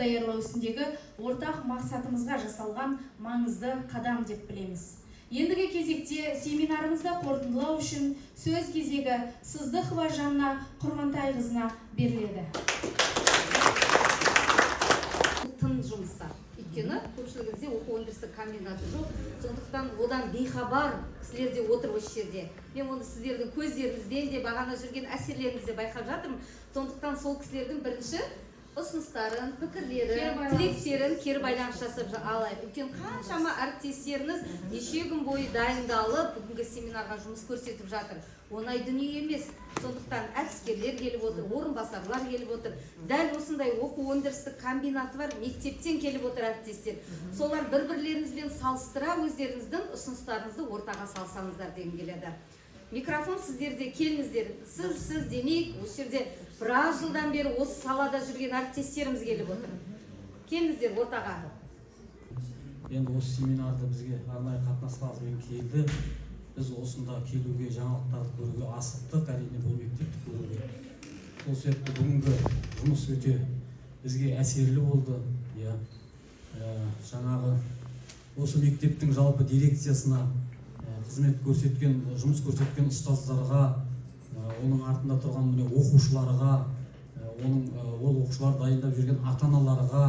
даярлау үстіндегі ортақ мақсатымызға жасалған маңызды қадам деп білеміз. Ендігі кезекте семинарымызда қорытындылау үшін сөз кезегі Сыздықова Жанна Құрмантайқызына беріледі. Тың жұмыстар. Өйткені көпшілігіңізде оқу өндірістік комбинаты жоқ, сондықтан одан бейхабар кісілер де отыр осы жерде. Мен оны сіздердің көздеріңізден де, бағана жүрген әсерлеріңізде байқап жатырмын. Сондықтан сол кісілердің бірінші ұсыныстарын, пікірлерін, тілектерін кері байланыс жасап алайық. Өйткені қаншама әріптестеріңіз неше күн бойы дайындалып, бүгінгі семинарға жұмыс көрсетіп жатыр. Оңай дүние емес. Сондықтан әдіскерлер келіп отыр, орынбасарлар келіп отыр. Дәл осындай оқу өндірістік комбинаты бар, мектептен келіп отыр әріптестер. Солар бір-бірлеріңізбен салыстыра өздеріңіздің ұсыныстарыңызды ортаға салсаңыздар деген келеді. Микрофон сіздерде, келіңіздер. Сіз демейік, осы жерде біраз жылдан бері осы салада жүрген әріптестеріміз келіп отыр. Келіңіздер ортаға. Енді осы семинарды бізге арнайы қатынасқанымен келді. Біз осында келуге, жаңалықтарды көруге асықтық, әрине бұл мектепті көруге. Сол себепті бүгінгі жұмыс өте бізге әсерлі болды. Жаңағы осы мектептің жалпы дирекциясына қызмет көрсеткен, жұмыс көрсеткен ұстаздарға, оның артында тұрған оқушыларға, ол оқушылар дайындап жүрген ата-аналарға,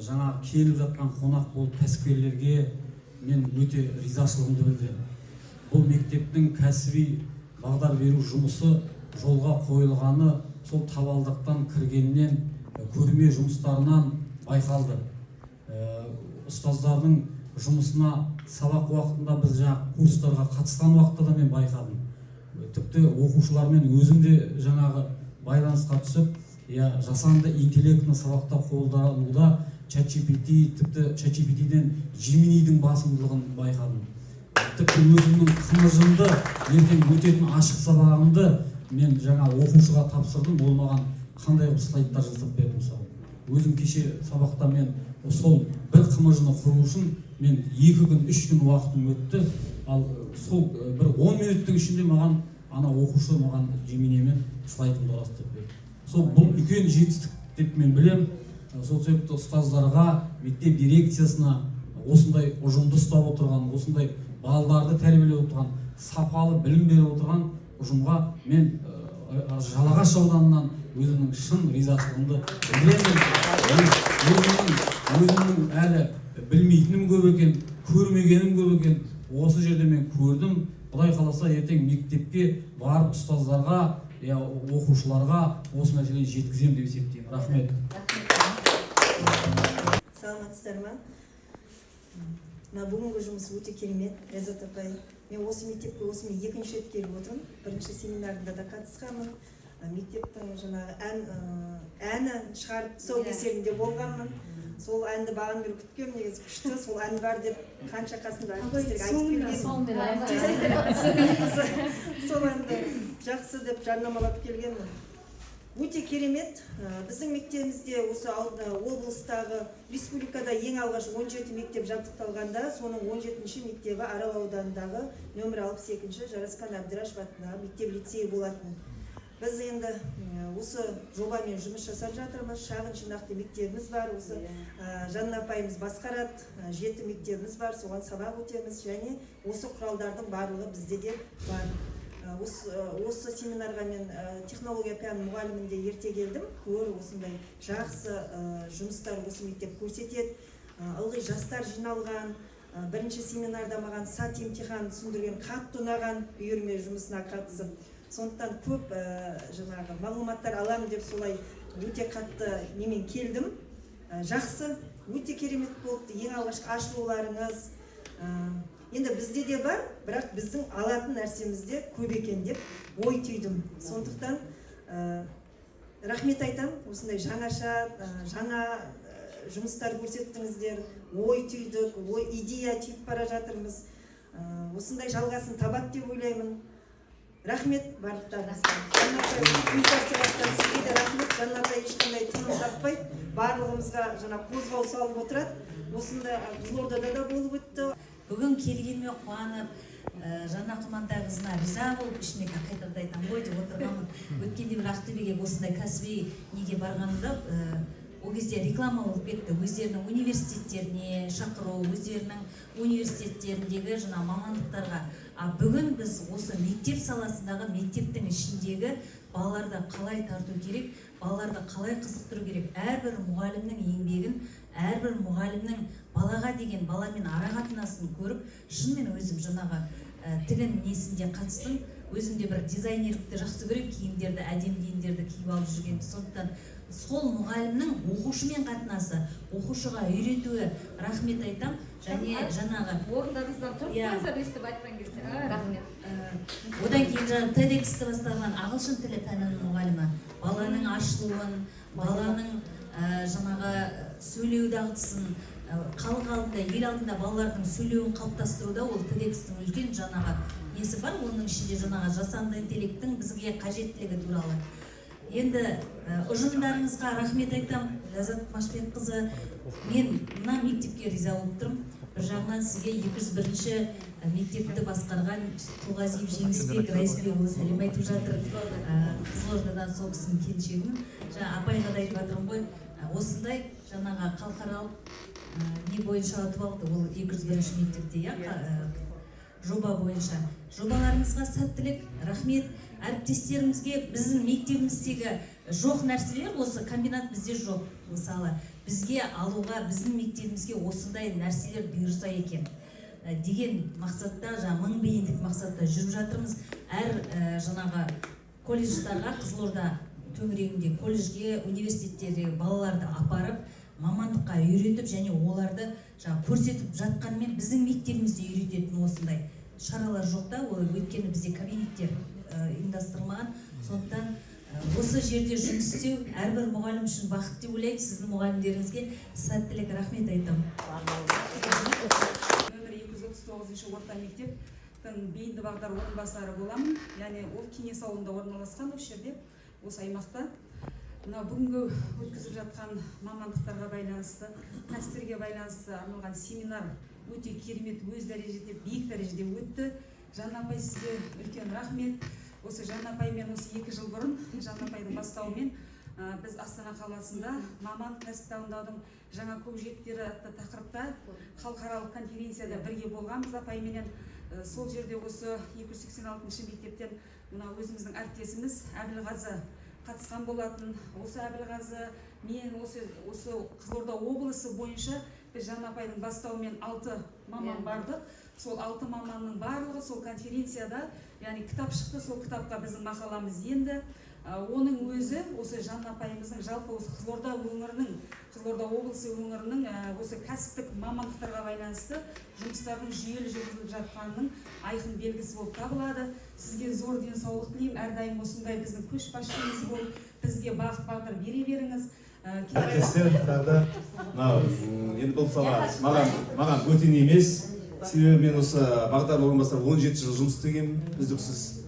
жаңа келіп жатқан қонақ болып кәсіпкерлерге мен өте ризашылығымды білдіремін. Бұл мектептің кәсіби бағдар беру жұмысы жолға қойылғаны сол табалдырықтан кіргеннен, көрме жұмыстарынан байқалды. Ұстаздардың жұмысына сабақ уақытында біз жаңағы курстарға қатысқан уақытта да мен байқадым. Тіпті оқушылармен өзім де жаңағы байланысқа түсіп, жасанды интеллектіні сабақта қолдануда ChatGPT, тіпті ChatGPT-ден Gemini'дің басымдылығын байқадым. Тіпті өзімнің қымыжымды, ертең өтетін ашық сабағымды мен жаңа оқушыға тапсырдым, ол маған қандай слайдтар жасап берді мысалы. Өзім кеше сабақта мен сол бір қымыжыны құру үшін мен 2 күн, 3 күн уақытым өтті, ал сол бір 10 минуттың ішінде маған ана оқушы маған Gemini'мен слайдымды орастырып берді. Сол бұл үлкен жетістік деп мен білем. Сол себепті ұстаздарға, мектеп дирекциясына осындай ұжымды ұстап отырған, осындай балаларды тәрбиелеп отырған, сапалы білім беріп отырған ұжымға мен Жалағаш ауданынан өзімнің шын ризашылығымды білдіремін. Өзімнің әлі білмейтінім көп екен, көрмегенім көп екен. Осы жерде мен көрдім. Құдай қаласа ертең мектепке барып ұстаздарға, оқушыларға осы мәселені жеткіземін деп есептеймін. Рахмет. Саламатсыздар ма? Бүгінгі жұмыс өте керемет, Ләззат апай. Мен осы мектепке осымен 2-ші рет келіп отырмын. Бірінші семинарында да қатысқанмын. Мектептің жаңағы әні шығарып тұсау кесерінде болғанмын. Сол әнді баған бері күткем, негізі күшті, сол ән бар деп қанша қасымда әріптестерге айтып келгенмін. Сол әнді жақсы деп жарнамалап келгенмін. Өте керемет. Біздің мектебімізде осы облыстағы республикада ең алғаш 17 мектеп жабдықталғанда, соның 17-ші мектебі Арал ауданындағы нөмір 62-ші Жарасқан Әбдірашев атындағы мектеп-лицейі болатын. Біз енді осы жобамен жұмыс жасап жатырмыз. Шағын жинақты мектебіміз бар. Осы Жанна апайымыз басқарады. 7 мектебіміз бар. Соған сабақ өтеміз және осы құралдардың барлығы бізде де бар. Осы семинарға мен технология пәні мұғалімінде ерте келдім. Көрі осындай жақсы жұмыстар осы мектеп көрсетеді. Ылғи жастар жиналған. Бірінші семинарда маған сат емтихан түсіндірген, қатты ұнаған үйірме жұмысына қатысып. Сондықтан көп жаңағы мағлұматтар аламын деп солай өте қатты немен келдім. Жақсы, өте керемет болды. Ең алғашқы ашылуларыңыз. Енді бізде де бар, бірақ біздің алатын нәрсемізде көп екен деп ой түйдім. Сондықтан рахмет айтам. Осындай жаңаша, жаңа жұмыстар көрсеттіңіздер. Ой түйдік, идея түйіп бара жатырмыз. Осындай жалғасын табады деп ойлаймын. Рахмет барлықтарыңызға. Сізге де рахмет. Жанна апай ешқандай тыным таппай, барлығымызға жаңа қозғау салып отырады. Осында Қызылордада да болып өтті. Бүгін келгенме қуанып, Жанна Құрмантайқызына риза болып, ішіне қайтарда айтам ғой деп отырғанмын. Өткенде бір Ақтөбеге осындай кәсіби неге барғанымда, ол кезде кезде реклама болып кетті. Өздерінің университеттеріне шақыру, өздерінің университеттеріндегі жаңа мамандықтарға. Бүгін біз осы мектеп саласындағы, мектептің ішіндегі балаларды қалай тарту керек, балаларды қалай қызықтыру керек, әрбір мұғалімнің еңбегін, әрбір мұғалімнің балаға деген, баламен арақатынасын көріп, шынымен өзім жаңағы тігін несінде қатыстым. Өзім де бір дизайнерлікті жақсы көремін, киімдерді, әдемі киімдерді киіп алып жүрген. Сондықтан сол мұғалімнің оқушымен қатынасы, оқушыға үйретуі рахмет айтам. Және жаңағы орындарыңыздан тұрып қойыңыздар естіп айтқан кезде. Рахмет. Одан кейін жаңағы TEDx-ті бастаған ағылшын тілі пәнінің мұғалімі баланың ашылуын, баланың жаңағы сөйлеу дағдысын, халық алдында, ел алдында балалардың сөйлеуін қалыптастыруда ол TEDx-тің үлкен жаңағы несі бар. Оның ішінде жаңағы жасанды интеллекттің бізге қажеттілігі туралы. Енді ұжымдарыңызға рахмет айтам. Ләззат Машбекқызы, мен мына мектепке риза болып тұрмын. Бір жағынан сізге 201-ші мектепті басқарған Құлғазиев Жеңісбек Райсбекұлы сәлем айтып жатыр. Қызылордадан сол кісінің келіншегімін. Жаңа апайға да айтып жатырмын ғой, осындай жаңағы халықаралық не бойынша ұтып алды, ол 201-ші мектепте, жоба бойынша. Жобаларыңызға сәттілік, рахмет. Әріптестерімізге біздің мектебіміздегі жоқ нәрселер, осы комбинат бізде жоқ. Мысалы, бізге алуға, біздің мектебімізге осындай нәрселер бұйырса екен деген мақсатта, мың бейіндік мақсатта жүріп жатырмыз. Әр жаңағы колледждарға, Қызылорда төңірегінде колледжге, университеттерге балаларды апарып, мамандыққа үйретіп, және оларды көрсетіп жатқанмен біздің мектебімізде үйрететін осындай шаралар жоқ та, өйткені бізде кабинеттер ұйымдастырылмаған. Сондықтан осы жерде жұмыс істеу әрбір мұғалім үшін бақыт деп ойлаймын. Сіздің мұғалімдеріңізге сәттілік, рахмет айтам. Нөмір 239-ші орта мектептің бейінді бағдар орынбасары боламын. Яғни ол Кеңес ауылында орналасқан, осы жерде, осы аймақта. Бүгінгі өткізіп жатқан мамандықтарға байланысты, кәсіптерге байланысты арналған семинар өте керемет, өз дәрежеде, биік дәрежеде өтті. Жанна апай, сізге үлкен рахмет. Осы Жанна апаймен осы 2 жыл бұрын, Жанна апайдың бастауымен біз Астана қаласында маман кәсіп таңдаудың жаңа көкжиектері атты тақырыпта халықаралық конференцияда бірге болғанбыз апайменен. Сол жерде осы 286-ші мектептен мына өзіміздің әріптесіміз Әбілғазы қатысқан болатын. Осы Әбілғазы мен осы Қызылорда облысы бойынша біз Жанна апайдың бастауымен 6 маман бардық. Сол 6 маманның барлығы сол конференцияда, яғни кітап шықты, сол кітапқа біздің мақаламыз енді. Оның өзі осы Жанна апайымыздың жалпы осы Қызылорда өңірінің, Қызылорда облысы өңірінің осы кәсіптік мамандықтарға байланысты жұмыстардың жүйелі жүргізіліп жатқанының айқын белгісі болып табылады. Сізге зор денсаулық тілеймін, әрдайым осындай біздің көшбасшымыз болып, бізге бағыт бағдар бере беріңіз. Әріптестер, енді бұл сала маған бөтен емес. Себебі мен осы бағдар орынбасары 17 жыл жұмыс істегенмін, үздіксіз.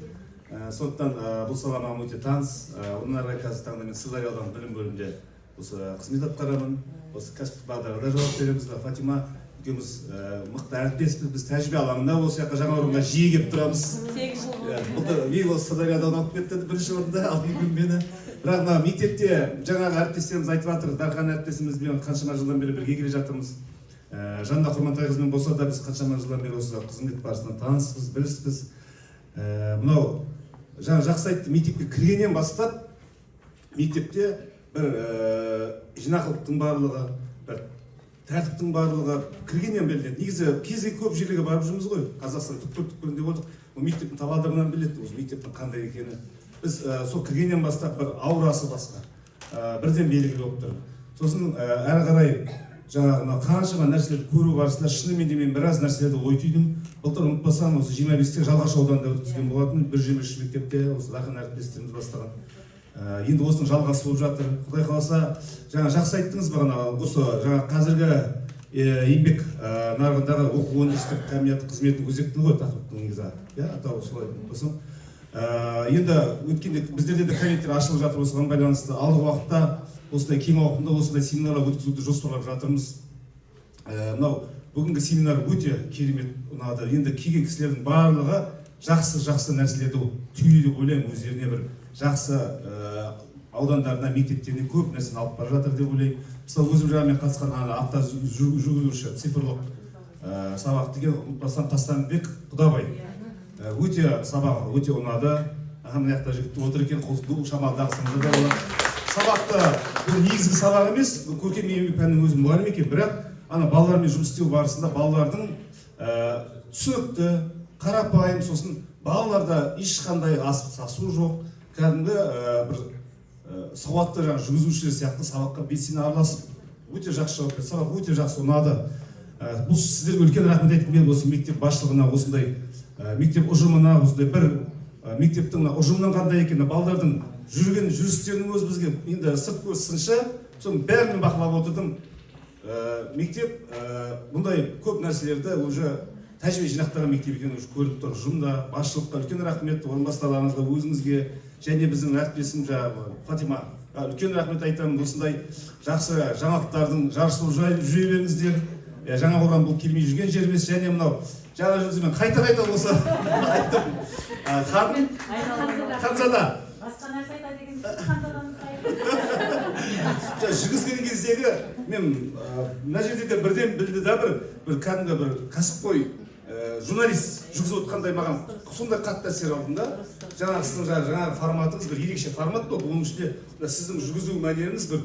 Сондықтан бұл сала маған өте таныс. Оның арқылы қазіргі таңда мен Сырдария ауданы білім бөлімінде осы қызмет атқарамын. Осы кәсіптік бағдарға да жауап береміз. Фатима екеуміз мықты әріптеспіз. Біз тәжірибе алаңында осы жаққа жаңа орынға жиі келіп тұрамыз. 8 жыл болды. Мен осы Сырдариядан алып кетті бірінші орында, ал бүгін мені. Бірақ мына мектепте жаңағы әріптестеріміз айтып жатыр, Дархан әріптесімізбен қаншама жылдан бері бірге келе жатырмыз. Жанна Құрмантайқызымен болса да біз қаншама жылдан бері осы қызмет барысында таныспыз, біліспіз. Мынау жаңа жақсы айтты, мектепке кіргеннен бастап мектепте бір жинақылықтың барлығы, бір тәртіптің барлығы кіргеннен белгіленеді. Негізі кездегі көп жерлерге барып жүрміз ғой. Қазақстан түкпір-түкпірінде болдық. Ол мектептің табалдырығынан біледі, осы мектептің қандай екені. Біз сол кіргеннен бастап бір аурасы басқа, бірден белгілі болып тұр. Сосын әрі қарай жаңағы қаншама нәрселерді көру барысында шынымен де мен біраз нәрселерді ой түйдім. Былтыр ұмытпасам осы 25-те Жалғаш ауданында өткізген болатын, 123 мектепте осы Дархан әріптестеріміз бастаған. Енді осының жалғасы болып жатыр. Құдай қаласа, жаңа жақсы айттыңыз бағана, осы жаңа қазіргі еңбек нарығындағы оқу өндірістік комбинат қызметінің өзектілігі ғой тақырыптың негізі. Атауы солай ұмытпасам. Енді өткенде біздерде де комитеттер ашылып жатыр, осыған байланысты алдағы уақытта осындай кең ауқымда осындай семинарлар өткізуді жоспарлап жатырмыз. Мынау бүгінгі семинар өте керемет ұнады. Енді келген кісілердің барлығы жақсы нәрселерді түйді деп ойлаймын, өздеріне бір жақсы аудандарына, мектептеріне көп нәрсені алып бара жатыр деп ойлаймын. Мысалы өзім жағымен қатысқан авто жүргізуші цифрлық сабақ деген ұмытпасам Тастанбек Құдабай. Өте сабағы өте ұнады. Мына жақта жігіт отыр екен, бұл шамалы дағысыңызда да болады. Сабақты бұл негізгі сабақ емес, көркем еңбек пәнінің өзі мұғалім екен, бірақ ана балалармен жұмыс істеу барысында балалардың түсінікті, қарапайым, сосын балаларда ешқандай асу жоқ, кәдімгі бір сауатты жүргізушілер сияқты сабаққа белсене араласып, өте жақсы жауап берді. Сабақ өте жақсы ұнады. Бұл сіздерге үлкен рахмет айттым мен осы мектеп басшылығына, осындай мектеп ұжымына, осындай бір мектептің ұжымынан қандай екені, балалардың жүрген жүрістерінің өзі бізге енді сырт көз сыншы, соның бәрін бақылап отырдым. Мектеп бұндай көп нәрселерді уже тәжірибе жинақтаған мектеп екенін көріп тұр. Ұжымда, басшылыққа үлкен рахмет, орынбасарларыңызға, өзіңізге және біздің әріптесім Фатима үлкен рахмет айтамын. Осындай жақсы жаңалықтардың жарысып жүре беріңіздер. Жаңақорған бұл келмей жүрген жеріміз, және мынау жаңа жүзімен қайта осы айттым. Ханзада. Басқа нәрсе айта деген Ханзадан жүргізген кездегі мен мына жерде де бірден білді да бір кәдімгі бір кәсіпқой журналист жүргізіп отқандай маған сондай қатты әсер алдым да. Жаңағы сіздің жаңағы форматыңыз бір ерекше формат болды. Оның ішінде сіздің жүргізу мәнеріңіз бір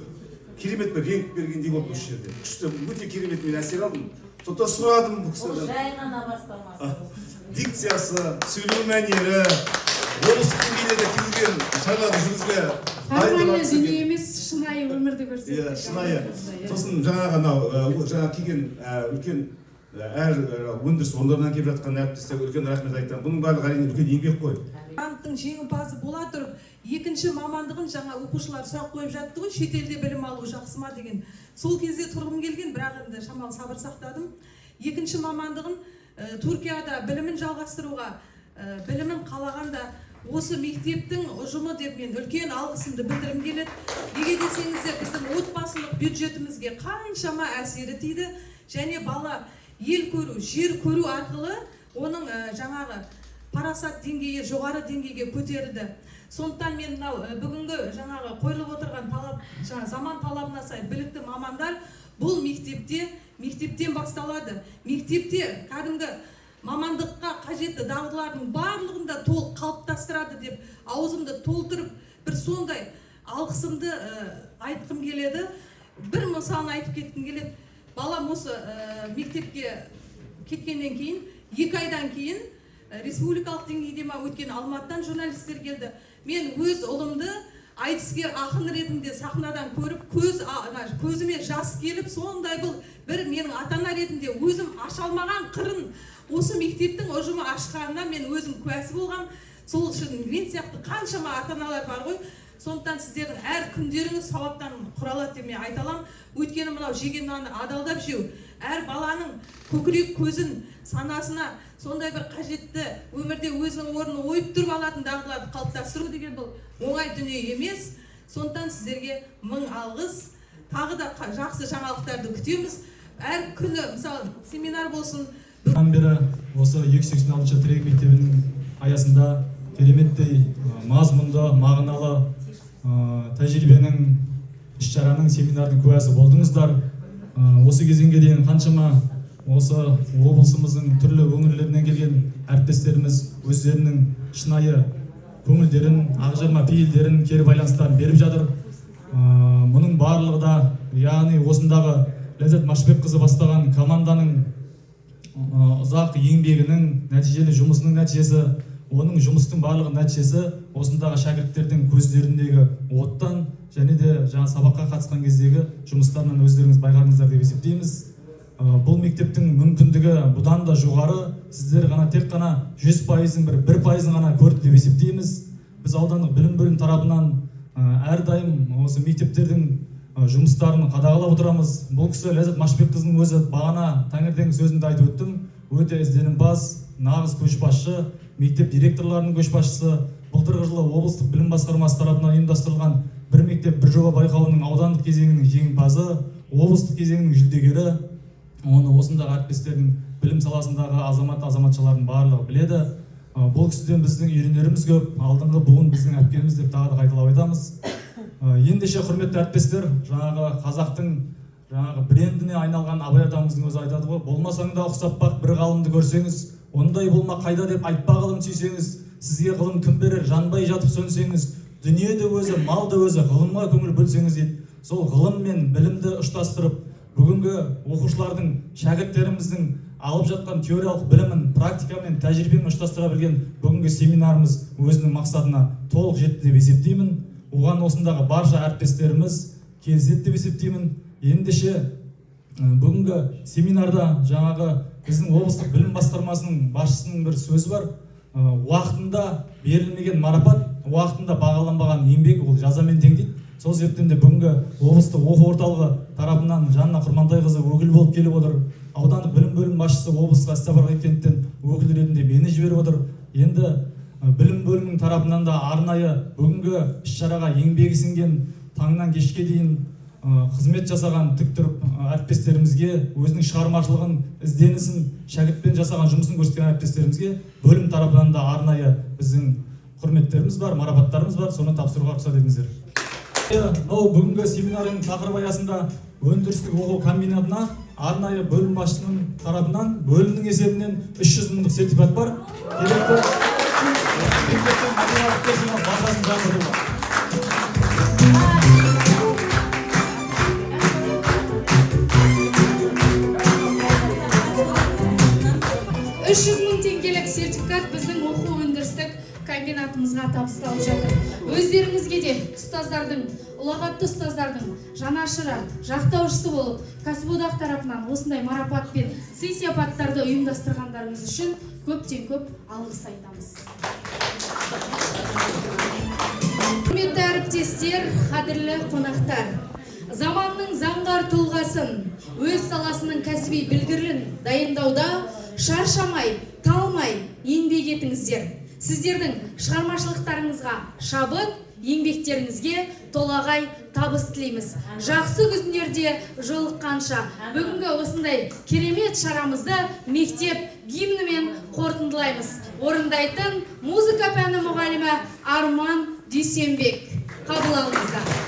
керемет бір реңк бергендей болды осы жерде. Күшті, өте керемет мен әсер алдым. Сондықтан сұрадым бұл кісіден. жай ғана бастамасы. Дикциясы, сөйлеу мәнері, облыстық деңгейде келген шараларды жүргізуге формальный дүние емес, шынайы өмірді көрсетті. Шынайы. Сосын жаңа келген үлкен әр өндіріс орындарынан келіп жатқан әріптестерге үлкен рахмет айтамын. Бұның барлығы әрине үлкен еңбек қой. Гранттың жеңімпазы бола тұрып, екінші мамандығын жаңа оқушылар сұрақ қойып жатты ғой, шетелде білім алу жақсы ма деген. Сол кезде тұрғым келген, бірақ енді шамалы сабыр сақтадым. Екінші мамандығын Түркияда білімін жалғастыруға, білімін қалағанда осы мектептің ұжымы деп мен үлкен алғысымды білдіргім келеді. Неге десеңіздер, біздің отбасылық бюджетімізге қаншама әсері тиді, және бала ел көру, жер көру арқылы оның жаңағы парасат деңгейі жоғары деңгейге көтерілді. Сондықтан мен мынау бүгінгі жаңағы қойылып отырған талап, заман талабына сай білікті мамандар бұл мектептен басталады. Мектепте кәдімгі мамандыққа қажетті дағдылардың барлығын да толық қалыптастырады деп аузымды толтырып бір сондай алғысымды айтқым келеді. Бір мысалын айтып кеткім келеді. Балам осы мектепке кеткеннен кейін, 2 айдан кейін республикалық деңгейде өткен Алматыдан журналистер келді. Мен өз ұлымды айтыскер ақын ретінде сахнадан көріп, көзіме жас келіп, сондай бұл бір менің ата-ана ретінде өзім аша алмаған қырын осы мектептің ұжымы ашқанына мен өзім куәсі болғам. Сол үшін мен сияқты қаншама ата-аналар бар ғой. Сондықтан сіздердің әр күндеріңіз сауаптан құралады деп мен айта аламын. Өйткені мынау жеген нанды адалдап жеу, әр баланың көкірек көзін, санасына сондай бір қажетті өмірде өзінің орнын ойып тұрып алатын дағдыларды қалыптастыру деген бұл оңай дүние емес. Сондықтан сіздерге мың алғыс. Тағы да жақсы жаңалықтарды күтеміз. Әр күні, мысалы, семинар болсын. Бері осы 286 тірек мектебінің аясында кереметтей мазмұнды, мағыналы тәжірибенің, іс-шараның, семинардың куәсі болдыңыздар. Осы кезеңге дейін қаншама осы облысымыздың түрлі өңірлерінен келген әріптестеріміз өздерінің шынайы көңілдерін, ақжарма пейілдерін, кері байланыстарын беріп жатыр. Мұның барлығы да, яғни осындағы Ләззат Машбекқызы бастаған команданың ұзақ еңбегінің нәтижелі жұмысының нәтижесі, оның жұмыстың барлығы нәтижесі осындағы шәкірттердің көздеріндегі оттан және де жаңа сабаққа қатысқан кездегі жұмыстарынан өздеріңіз байқадыңыздар деп есептейміз. Бұл мектептің мүмкіндігі бұдан да жоғары, сіздер ғана тек қана 100%-ың 1%-ын ғана көрді деп есептейміз. Біз аудандық білім бөлім тарапынан әрдайым осы мектептердің жұмыстарын қадағалап отырамыз. Бұл кісі Ләззат Машбекқызының өзі бағана таңертең сөзінде айтып өттім. Өте ізденімпаз, нағыз көшбасшы, мектеп директорларының көшбасшысы. Былтырғы жылы облыстық білім басқармасы тарапынан ұйымдастырылған бір мектеп бір жоба байқауының аудандық кезеңінің жеңімпазы, облыстық кезеңінің жүлдегері. Оны осындағы әріптестердің білім саласындағы азаматшалардың барлығы біледі. Бұл кісіден біздің үйренеріміз көп, алдыңғы буын біздің әпкеміз деп тағы да қайталап айтамыз. Ендеше құрметті әріптестер, жаңағы қазақтың жаңағы брендіне айналған Абай атамыздың өзі айтады ғой, болмасаң да ұқсап бақ, бір ғалымды көрсеңіз, ондай болма қайда деп айтпа ғылым сүйсеңіз, сізге ғылым кім берер, жанбай жатып сөнсеңіз, дүние де өзі, мал да өзі, ғылымға көңіл бөлсеңіз дейді. Сол ғылым мен білімді ұштастырып, бүгінгі оқушылардың, шәкірттеріміздің алып жатқан теориялық білімін практика мен тәжірибемен ұштастыра білген бүгінгі семинарымыз өзінің мақсатына толық жетті деп есептеймін. Оған осындағы барша әріптестеріміз келіседі деп есептеймін. Ендеше бүгінгі семинарда жаңағы біздің облыстық білім басқармасының басшысының бір сөзі бар. Уақытында берілмеген марапат, уақытында бағаланбаған еңбек ол жазамен тең дейді. Сол себептен де бүгінгі облыстық оқу орталығы тарапынан Жанна Құрмантайқызы өкіл болып келіп отыр. Аудандық білім бөлім басшысы облысқа іссапарға кеткендіктен өкіл ретінде мені жіберіп отыр. Енді білім бөлімінің тарапынан да арнайы бүгінгі іс-шараға еңбегі сіңген, таңнан кешке дейін қызмет жасаған тік тұрып әріптестерімізге, өзінің шығармашылығын, ізденісін, шәкіртпен жасаған жұмысын көрсеткен әріптестерімізге бөлім тарапынан да арнайы біздің құрметтеріміз бар, марапаттарымыз бар, соны тапсыруға рұқсат етіңіздер. Мынау бүгінгі семинардың тақырыбы аясында өндірістік оқу комбинатына арнайы бөлім басшысының тарапынан бөлімнің есебінен 300 мыңдық сертификат бар. Керекті бағасын жаңғыртуға. 300 мың теңгелік сертификат біздің оқу өндірістік комбинатымызға табысталып жатыр. Өздеріңізге де ұстаздардың, ұлағатты ұстаздардың жанашыры, жақтаушысы болып, кәсіподақ тарапынан осындай марапат пен сый-сияпаттарды ұйымдастырғандарыңыз үшін көптен көп алғыс айтамыз. Құрметті әріптестер, қадірлі қонақтар, заманның заңғар тұлғасын, өз саласының кәсіби білгірлігін дайындауда шаршамай, талмай еңбек етіңіздер. Сіздердің шығармашылықтарыңызға шабыт, еңбектеріңізге толағай табыс тілейміз. Жақсы күндерде жолыққанша бүгінгі осындай керемет шарамызды мектеп гимнімен қорытындылаймыз. Орындайтын музыка пәні мұғалімі Арман Дүйсенбек. Қабыл алыңыздар.